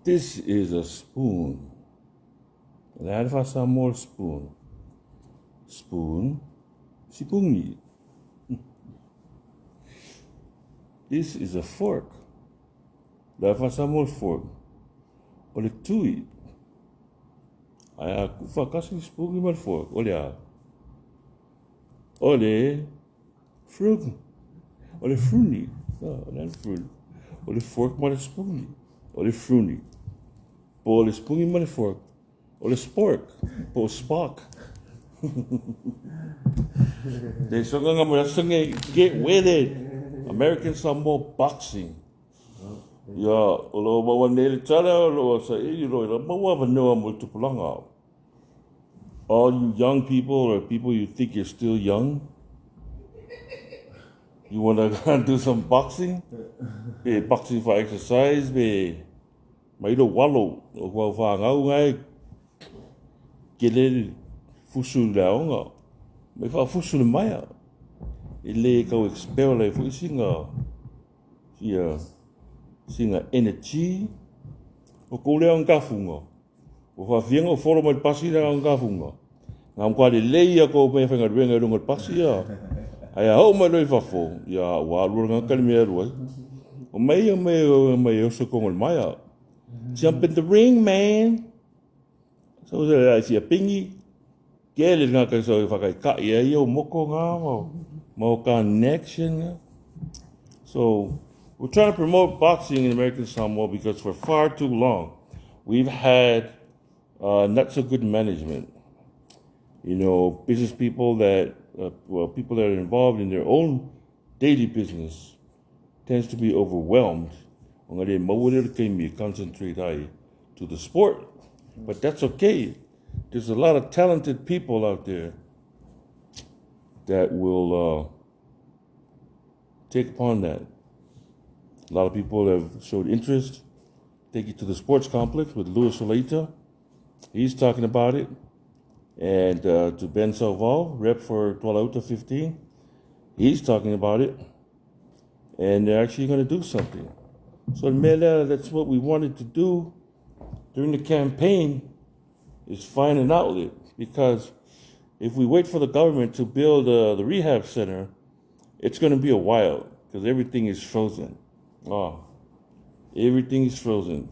This is a spoon. Lahat fa Samoa spoon. Spoon. Sipungi. This is a fork. Lahat fa Samoa fork. Ole tui. Ai fa kasi spoon mal fork. Ole a. Ole fruit. Ole fruity. Ole fruit. Ole fork mal spoon. Ole fruity. Ole spoon mal fork. Ole spork. Po spark. They sung get with it. American Samoa boxing. Ya, lo bawa nele tala lo sa lo bawa vanua multipulanga. All you young people or people you think you're still young, you want to do some boxing? Be boxing for exercise, be mailo walo o wa fa ngau ngai kele fusu laonga. Me fa fusu maya. Ele ka expel le fu singa. Ia singa energy o ko le ang kafunga. O fa fienga o folo mai pasi na ang kafunga. Ngam kwa le leia ko me fa ngadwenga runga pasi ya. Ai ho mai lo fa fo. Ya wa lu nga kalme ro. O mai o so ko maya. Jump in the ring, man. So I see a pingy. Gele nga ka so fa ka ia yo moko nga mo connection. So we're trying to promote boxing in American Samoa because for far too long we've had not so good management. You know, business people that people that are involved in their own daily business tends to be overwhelmed. Concentrate to the sport, but that's okay. There's a lot of talented people out there that will take upon that. A lot of people have showed interest. Take you to the sports complex with Louis Solita. He's talking about it. And to Ben Salval, rep for Tualauta 15. He's talking about it. And they're actually going to do something. So that's what we wanted to do during the campaign, is find an outlet. Because if we wait for the government to build the rehab center, it's going to be a while because everything is frozen. Everything is frozen.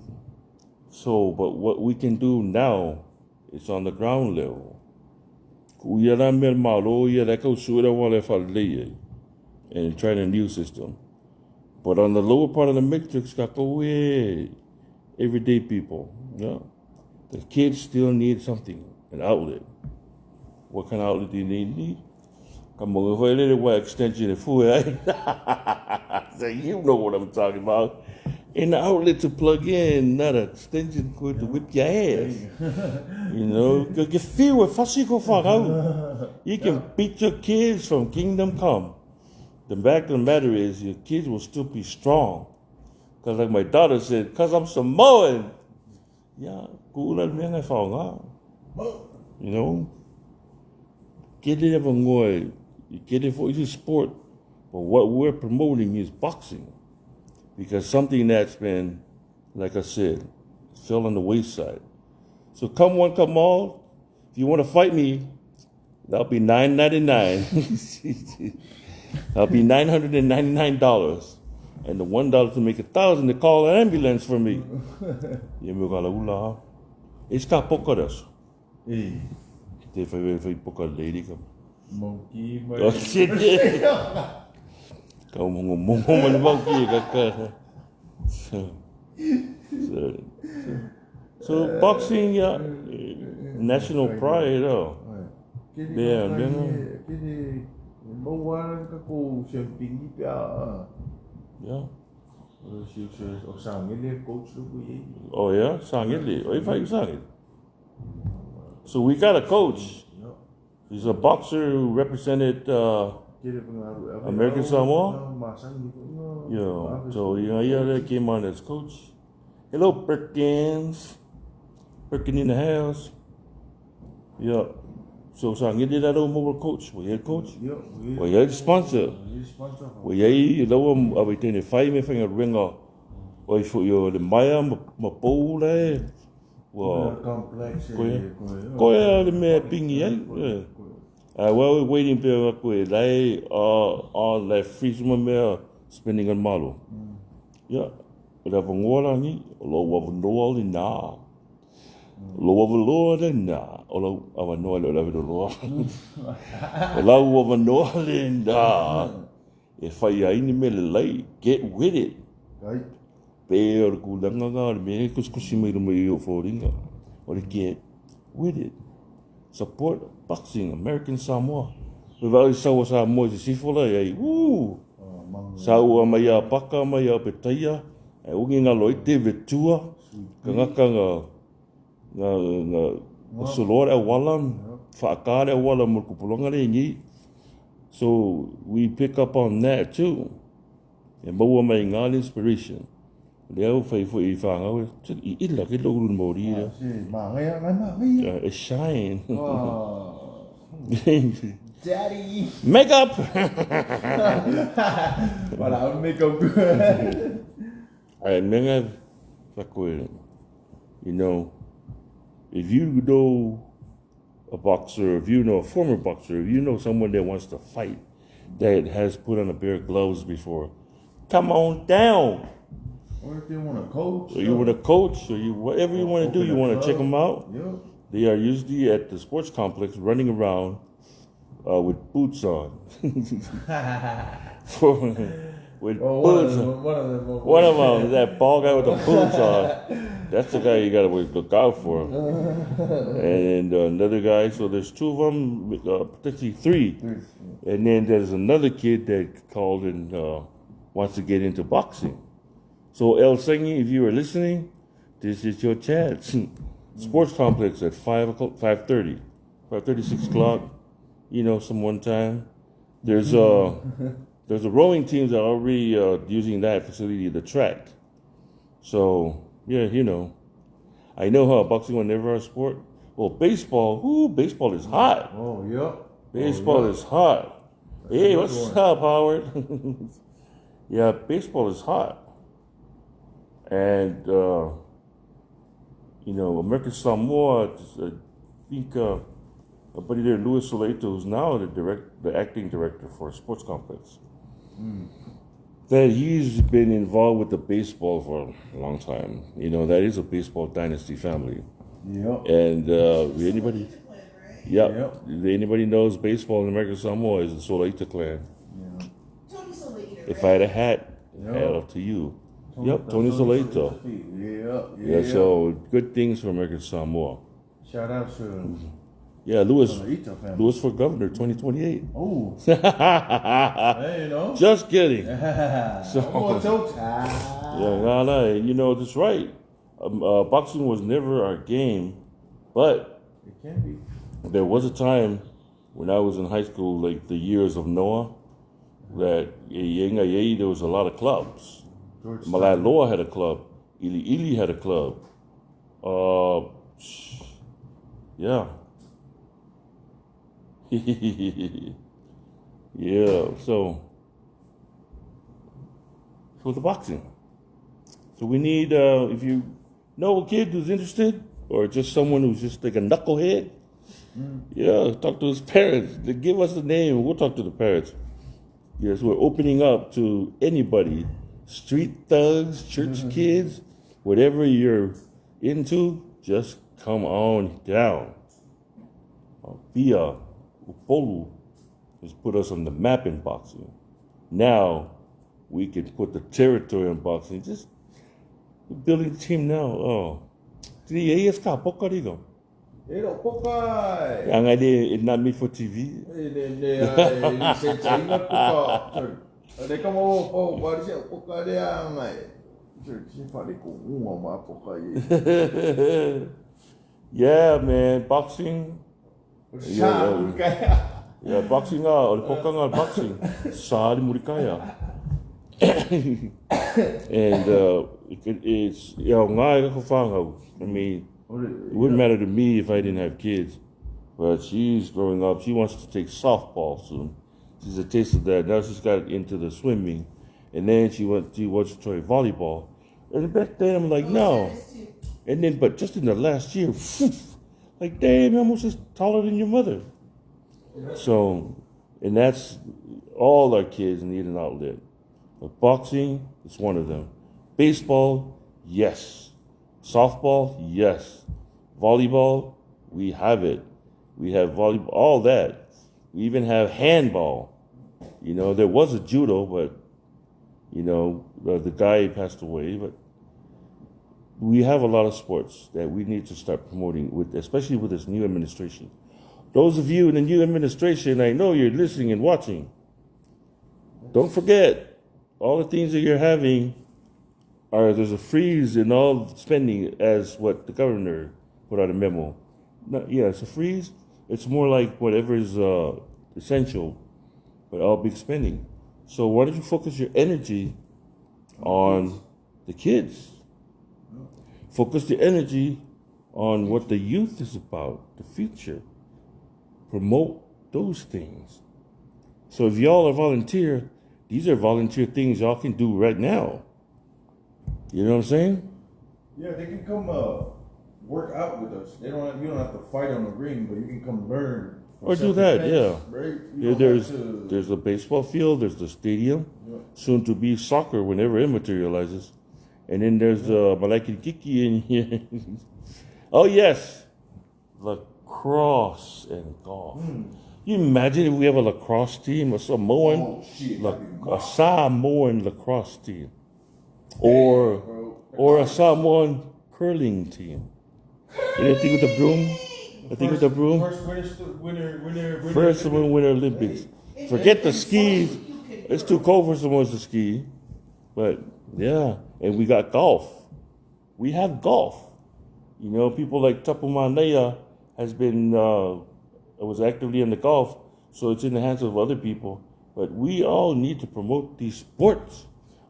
So, but what we can do now is on the ground level. And try a new system. But on the lower part of the matrix, everyday people. Yeah. The kids still need something, an outlet. What kind of outlet do you need? Come on, if I let it extension of food, so you know what I'm talking about. An outlet to plug in, not an extension cord to whip your ass. You know, you feel what you can beat your kids from kingdom come. The fact of the matter is, your kids will still be strong. Because like my daughter said, because I'm Samoan. Yeah, cool. You know, get it everywhere. You get it for it's a sport. But what we're promoting is boxing. Because something that's been, like I said, fell on the wayside. So come one, come all. If you want to fight me, that'll be $9.99. That'll be $999. And the $1 to make $1,000 to call an ambulance for me. It's got pocodas. They very poca lady come. Monkey, Oh shit! Come monkey. So boxing, yeah, national pride, oh. Yeah. Oh yeah, Sangili. Oh, if I sang it. So we got a coach. He's a boxer who represented American Samoa. Yeah. So he came on as coach. Hello, Perkins. Perkins in the house. Yeah. So Sangili that old mobile coach. We head coach. We head sponsor. We head lower everything. The fight me finger ringer. oi fo yo le maia ma pou le. Well, koe le mea pingi ai. While we're waiting for koe lai all that free suma mea spending on malo. Yeah, but if ngora ni lo wa no le na. Lo wa lo le na. Lo awa no le lo. Lo wa no le na. If I ain't me le lai, get with it. Right. Pero kulanga nga me kuskusi me yo foringa. Or get with it. Support boxing, American Samoa. We've always saw Samoa sifola ai. Woo. Sau'Ai mai a paka mai a petaya. E ungi nga loite vetua. Kangaka nga solora walam. Whaakare walam mo kupulonga le ngi. So we pick up on that too. E maua mai ngā inspiration. Leo fai fo I whanga I ila ke lo run mori. A shine. Daddy. Makeup. But I'll make up. Alright, menga you know, if you know a boxer, if you know a former boxer, if you know someone that wants to fight, that has put on a pair of gloves before, come on down. Or if you want to coach. Or you want to coach, or you whatever you want to do, you want to check them out. Yep. They are usually at the sports complex running around with boots on. With boots on. One of them, that bald guy with the boots on. That's the guy you got to look out for. And another guy, so there's two of them, potentially three. And then there's another kid that called and wants to get into boxing. So El Sengi, if you are listening, this is your chance. Sports complex at 5:30, 6 o'clock. You know, some one time. There's a rowing teams that are already using that facility, the track. So yeah, you know, I know how boxing was never a sport. Well, baseball, baseball is hot. Oh yeah. Baseball is hot. Hey, what's up, Howard? Yeah, baseball is hot. And, you know, American Samoa, I think a buddy there, Luis Soleto, who's now the acting director for a sports complex, that he's been involved with the baseball for a long time. You know, that is a baseball dynasty family. Yep. And anybody, anybody knows baseball in American Samoa is the Soleto clan. Yeah. If I had a hat, I'd hat off to you. Tony Soleto. Yeah, so good things for American Samoa. Shout out to Louis for governor 2028. Oh. Hey, you know. Just kidding. So, you know, that's right. Boxing was never our game, but it can be. There was a time when I was in high school, like the years of Noah, that there was a lot of clubs. Malaloa had a club. Ili had a club. Yeah. Yeah, so the boxing. So we need, if you know a kid who's interested, or just someone who's just like a knucklehead, yeah, talk to his parents. They give us the name, we'll talk to the parents. Yes, we're opening up to anybody. Street thugs, church kids, whatever you're into, just come on down. Via Upolu has put us on the map in boxing. Now we can put the territory in boxing. Just building the team now. Oh, it's not made for TV. Yeah, man, boxing. Yeah, boxing boxing. Sali murikaya. And it's I mean, it wouldn't matter to me if I didn't have kids. But she's growing up. She wants to take softball soon. She's a taste of that. Now she's got into the swimming, and then she wants to try volleyball. And back then I'm like, no. And then, but just in the last year, like, damn, I'm almost as taller than your mother. So, and that's all our kids need an outlet. But boxing is one of them. Baseball, yes. Softball, yes. Volleyball, we have it. We have volleyball, all that. We even have handball. You know, there was a judo, but, you know, the guy passed away. But we have a lot of sports that we need to start promoting, with, especially with this new administration. Those of you in the new administration, I know you're listening and watching. Don't forget, all the things that you're having there's a freeze in all spending, as what the governor put out a memo. Yeah, it's a freeze. It's more like whatever is essential, but all big spending. So why don't you focus your energy on the kids? Focus the energy on what the youth is about, the future. Promote those things. So if y'all are volunteer, these are volunteer things y'all can do right now. You know what I'm saying? Yeah, they can come work out with us. You don't have to fight on the ring, but you can come learn. Or do that, yeah. Right? Yeah, there's a baseball field, there's the stadium, soon to be soccer whenever it materializes. And then there's Malaki Kiki in here. Oh yes, lacrosse and golf. You imagine if we have a lacrosse team, a Samoan, a Samoan lacrosse team, or a Samoan curling team. Anything with the broom? I think with the broom. First winner Olympics. Forget the skis. It's too cold for someone to ski. But yeah, and we got golf. We have golf. You know, people like Tapu Manea has been was actively in the golf, so it's in the hands of other people. But we all need to promote these sports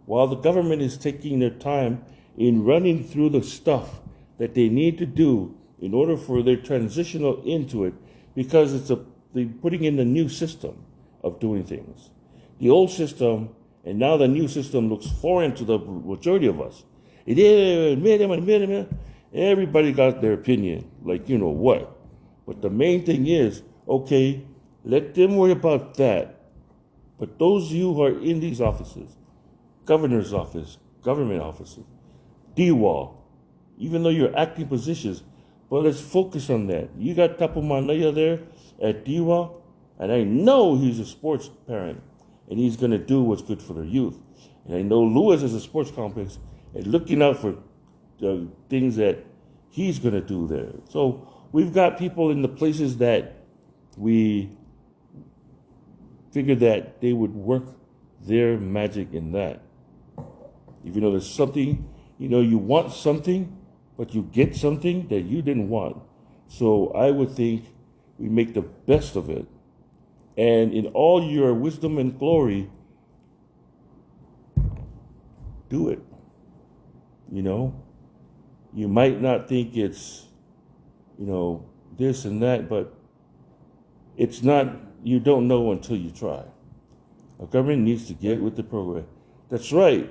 while the government is taking their time in running through the stuff that they need to do in order for their transitional into it, because they're putting in the new system of doing things. The old system, and now the new system looks foreign to the majority of us. Everybody got their opinion, like you know what. But the main thing is, okay, let them worry about that. But those of you who are in these offices, governor's office, government offices, DWA, even though you're acting positions, but let's focus on that. You got Tapu Manea there at DWA, and I know he's a sports parent, and he's going to do what's good for their youth. And I know Lewis is a sports complex and looking out for the things that he's going to do there. So we've got people in the places that we figured that they would work their magic in that. Even though there's something, you know, you want something, but you get something that you didn't want. So I would think we make the best of it. And in all your wisdom and glory, do it. You know, you might not think it's, you know, this and that, but it's not, you don't know until you try. Our government needs to get with the program. That's right.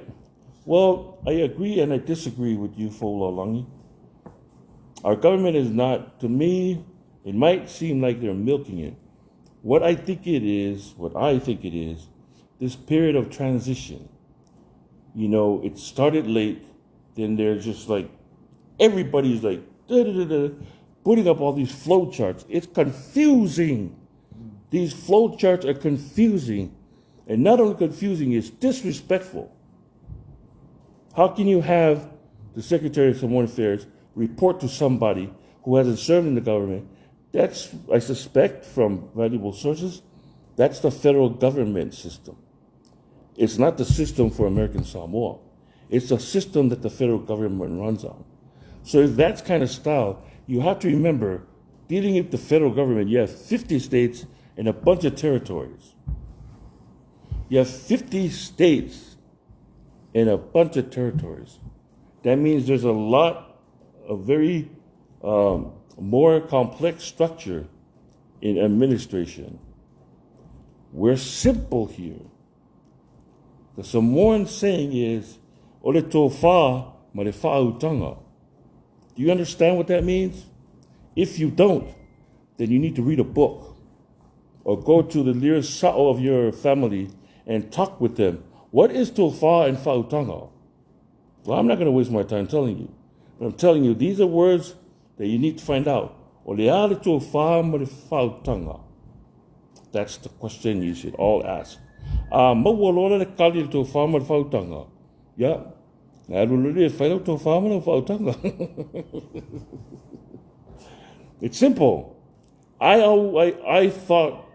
Well, I agree and I disagree with you, Folalangi. Our government is not, to me, it might seem like they're milking it. What I think it is, this period of transition. You know, it started late, then they're just like, everybody's like, putting up all these flow charts. It's confusing. These flow charts are confusing. And not only confusing, it's disrespectful. How can you have the Secretary of Samoan Affairs report to somebody who hasn't served in the government? That's, I suspect from valuable sources, that's the federal government system. It's not the system for American Samoa. It's a system that the federal government runs on. So if that's kind of style, you have to remember, dealing with the federal government, you have 50 states and a bunch of territories. You have 50 states and a bunch of territories. That means there's a lot of very more complex structure in administration. We're simple here. The Samoan saying is, Ole tofa ma le whaautanga. Do you understand what that means? If you don't, then you need to read a book or go to the nearest sa'o of your family and talk with them. What is tofa and whautanga? Well, I'm not going to waste my time telling you. But I'm telling you, these are words that you need to find out. O le ale tofa ma le whautanga. That's the question you should all ask. Mawalola le kali le tofa ma le whautanga. Yeah. It's simple. I thought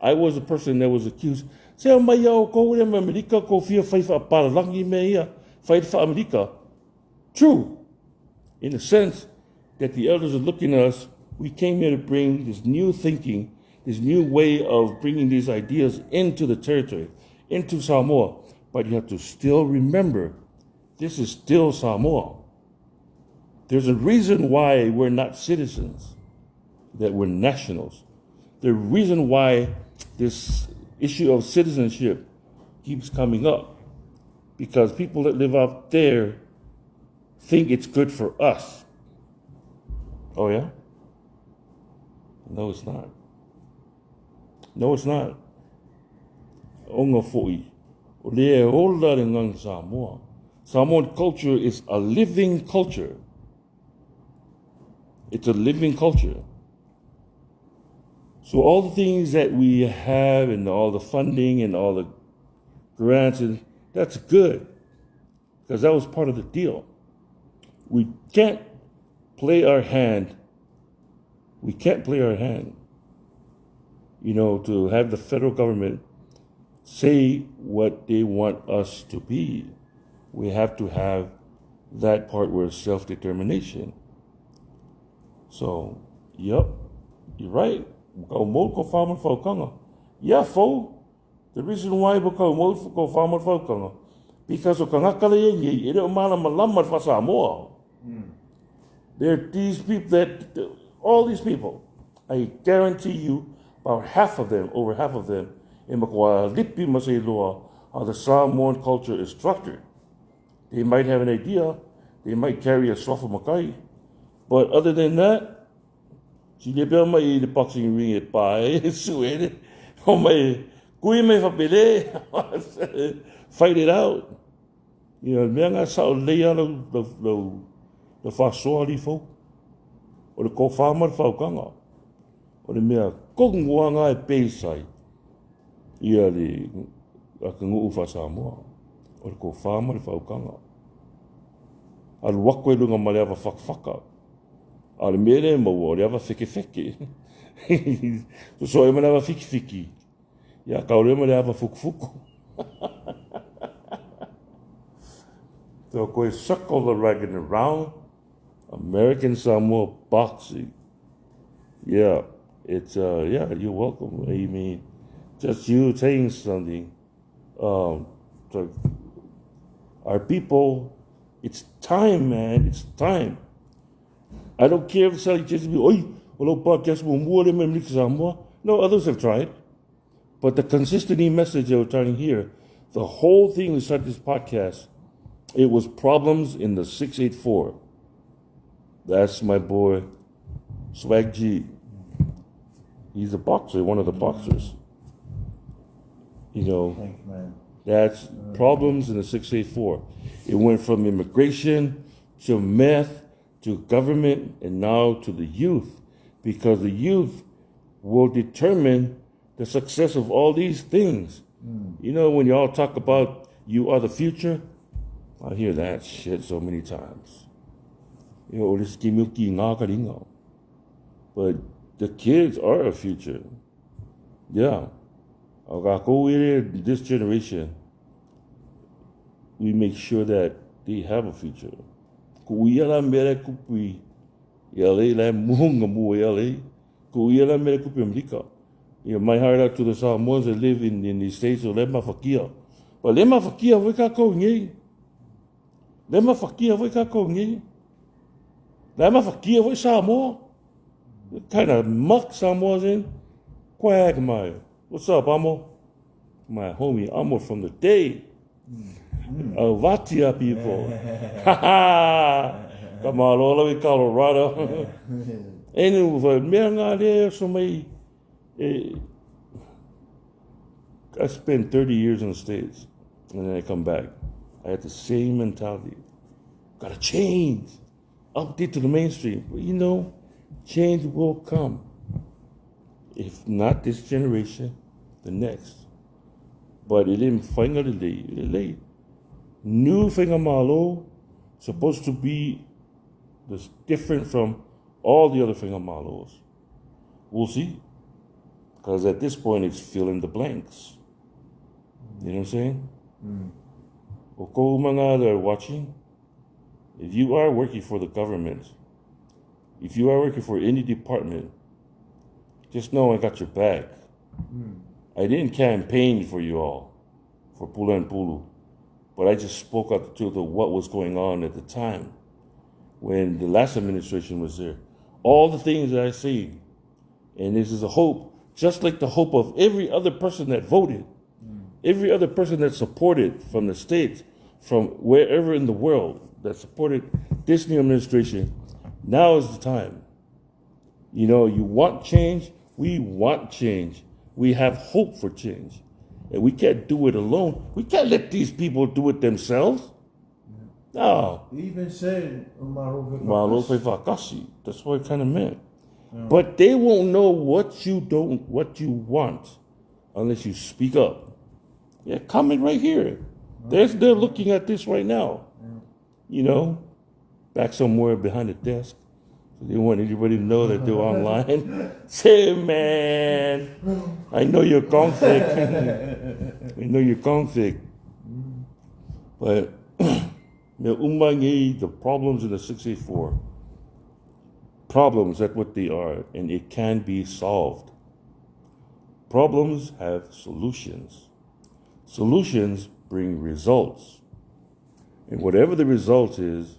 I was a person that was accused. Say mai au ko le America ko fia fai fa paralangi me ia fai fa America. True, in the sense that the elders are looking at us. We came here to bring this new thinking, this new way of bringing these ideas into the territory, into Samoa. But you have to still remember, this is still Samoa. There's a reason why we're not citizens, that we're nationals. The reason why this issue of citizenship keeps coming up, because people that live out there think it's good for us. Oh yeah? No, it's not. No, it's not. Onga fo'i. O lea ola le ngang Samoa. Samoan culture is a living culture. It's a living culture. So all the things that we have and all the funding and all the grants, and that's good, because that was part of the deal. We can't play our hand. We can't play our hand, to have the federal government say what they want us to be. We have to have that part where it's self-determination. So, yep, you're right. Yeah, fo. The reason why because of Samoa. There are these people all these people, I guarantee you, about over half of them, how the Samoan culture is structured. They might have an idea, they might carry a sofa makai, but other than that, the boxing ring at by fight it out. The fasoli folk, or the co-farmer falcanga, or the mere kongwanga payside. Yeah, the Akangufa Samoa, or the co-farmer falcanga. I'll walk with them and have a fuck. I'll meet them or have a fiki. So I'm have a fiki. Yeah, Kaurima have a fuku. So go circle the wagon around. American Samoa boxing. Yeah, it's you're welcome. I mean, just you saying something. So our people, it's time, man. It's time. I don't care if somebody just be, no, others have tried. But the consistency message that we're trying to hear, the whole thing we started this podcast, it was problems in the 684. That's my boy, Swag G. He's a boxer, one of the boxers. Thanks, man. That's problems in the 684. It went from immigration to meth to government and now to the youth, because the youth will determine the success of all these things. When you all talk about you are the future, I hear that shit so many times. But the kids are a future. Yeah. This generation, we make sure that they have a future. My heart out to the Samoans that live in the States of Lema Fakia. But Lema Fakia, we can't go in. Lema Fakia, we can't go in. Lema Fakia, we Samoa. What kind of muck Samoa's in? Quagmire. What's up, Amo? My homie Amo from the day. Vatia people. Ha ha! Come on, all the way Colorado. Anyway, mea ngā rea so mai, I spent 30 years in the States, and then I come back. I had the same mentality. Gotta change. Update to the mainstream. But you know, change will come. If not this generation, the next. But it didn't find out late. New whangamalo supposed to be this different from all the other whangamalos. We'll see. Because at this point, it's fill in the blanks. You know what I'm saying? O kou mga that are watching, if you are working for the government, if you are working for any department, just know I got your back. I didn't campaign for you all, for Pula and Pulu, but I just spoke out the truth of what was going on at the time when the last administration was there. All the things that I see, and this is a hope, just like the hope of every other person that voted, every other person that supported from the States, from wherever in the world that supported this new administration. Now is the time. You know, you want change, we want change. We have hope for change. And we can't do it alone. We can't let these people do it themselves. No. He even said, Malofe Vakasi. That's what it kind of meant. But they won't know what you want unless you speak up. Yeah, comment right here. They're looking at this right now. You know, back somewhere behind the desk. So they want everybody to know that they're online. Say, man, I know you're conflict. I know you're conflict. But the problems in the 684, problems, that's what they are, and it can be solved. Problems have solutions. Solutions bring results. And whatever the result is,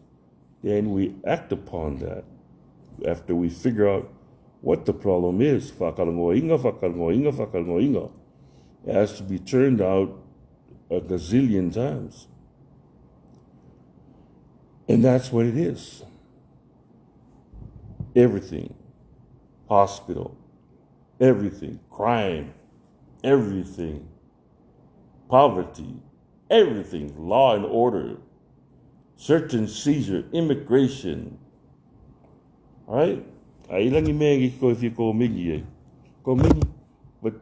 then we act upon that after we figure out what the problem is. It has to be turned out a gazillion times. And that's what it is. Everything. Hospital. Everything. Crime. Everything. Poverty. Everything. Law and order. Search and seizure. Immigration. All right? Ai langi mea ko if you ko mingi e. Ko mingi. But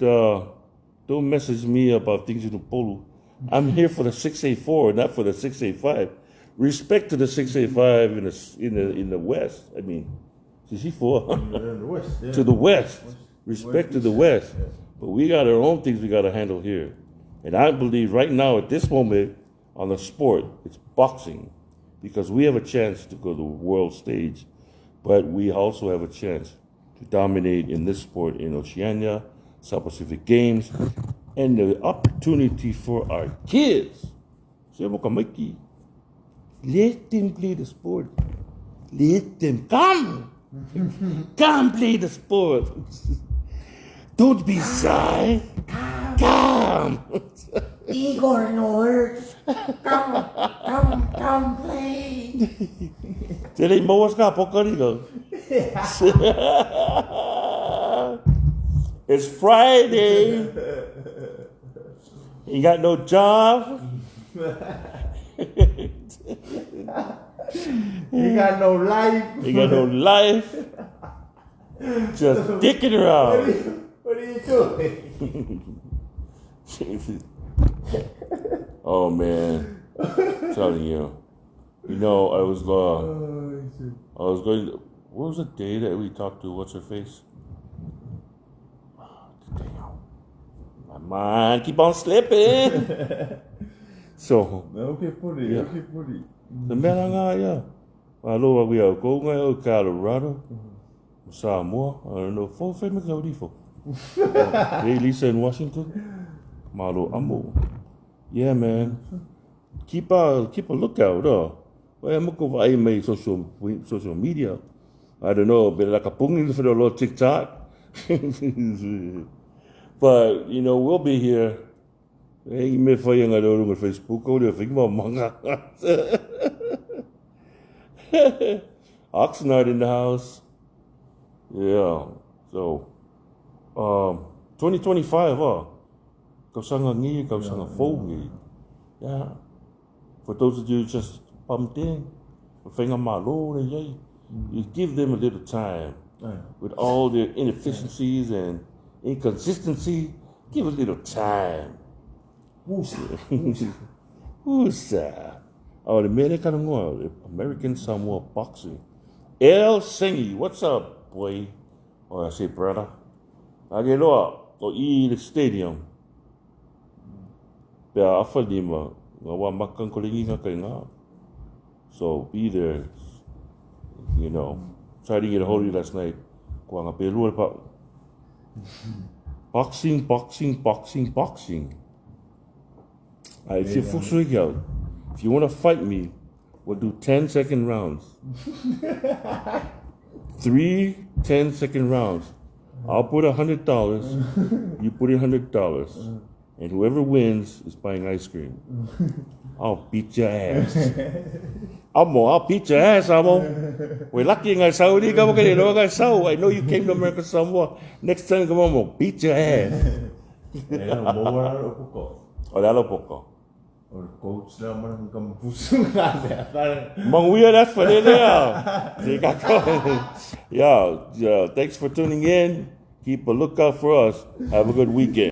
don't message me about things in the polu. I'm here for the 684, not for the 685. Respect to the 685 in the West. I mean, to the West. Respect to the West. But we got our own things we got to handle here. And I believe right now at this moment on the sport, it's boxing. Because we have a chance to go to the world stage. But we also have a chance to dominate in this sport in Oceania, South Pacific Games, and the opportunity for our kids. Let them play the sport. Let them come. Come play the sport. Don't be shy. Come. Igor North. Come play. Tele moas ka pokarigo. It's Friday. You got no job. You got no life. You got no life. Just dicking around. What are you doing? Oh man, I'm telling you. You know, I was going. What was the day that we talked to? What's her face? Damn. My mind keep on slipping. So. Okay, put it. The melanga, aloha we are going to Colorado, Samoa. I don't know. Four famous audifo. Hey, Lisa in Washington. Malo amo. Yeah, man. Keep a lookout. Well, I'm going to social media. I don't know, but like a pungin for the little TikTok. But, you know, we'll be here Hey, me whai anga reo runga Facebook, o reo whingma manga. Oxnard in the house. Yeah, so, 2025, kau sanga ngi, kau sanga fau ngi. Yeah, for those of you just bumped in, whenga malo na yai, you give them a little time. With all their inefficiencies and inconsistency, give a little time. Who's that? Oh, the American Samoa boxing. El Sengi, what's up, boy? Oh, I say, brother. I get up to the stadium. Pea afa lima, nga wa makan kolingi nga kay nga. So be there. You know, tried to get a hold of you last night. Kua nga pelua pa. Boxing. If you want to fight me, we'll do 10-second rounds. 3 10-second rounds. I'll put $100. You put in $100. And whoever wins is buying ice cream. I'll beat your ass. I'll beat your ass, Amo. We're lucky in Saudi. I know you came to America Samoa. Next time, come on, we'll beat your ass. Oh, that'll poco. Or coach na man ang puso nga. Manguya, that's for there. Yeah, thanks for tuning in. Keep a lookout for us. Have a good weekend.